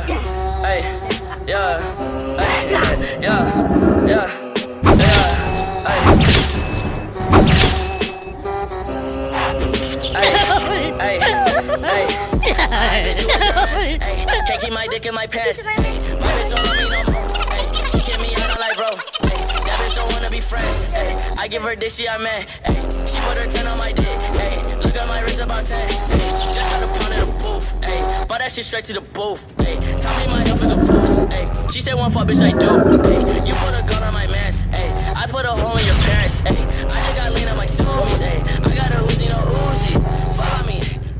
yeah, hey, yeah, hey, yeah, yeah, hey, hey, bitch, what's your mess? Ay, can't keep my dick in my pants. Ay, my bitch don't love me no more. Ay, she kick me out on like bro. Ay, that bitch don't wanna be friends. Ay, I give her dick, she I man. Ay, she put her 10 on my dick. Ay, look at my wrist about 10. Ay, just got a pound in the booth. Ay, bought that shit straight to the booth. Ay, tell me my health is a fools. Ay, she said one fuck bitch I do. Ay, you put a gun on my mans. Ay, I put a hole in your parents. Ay, I just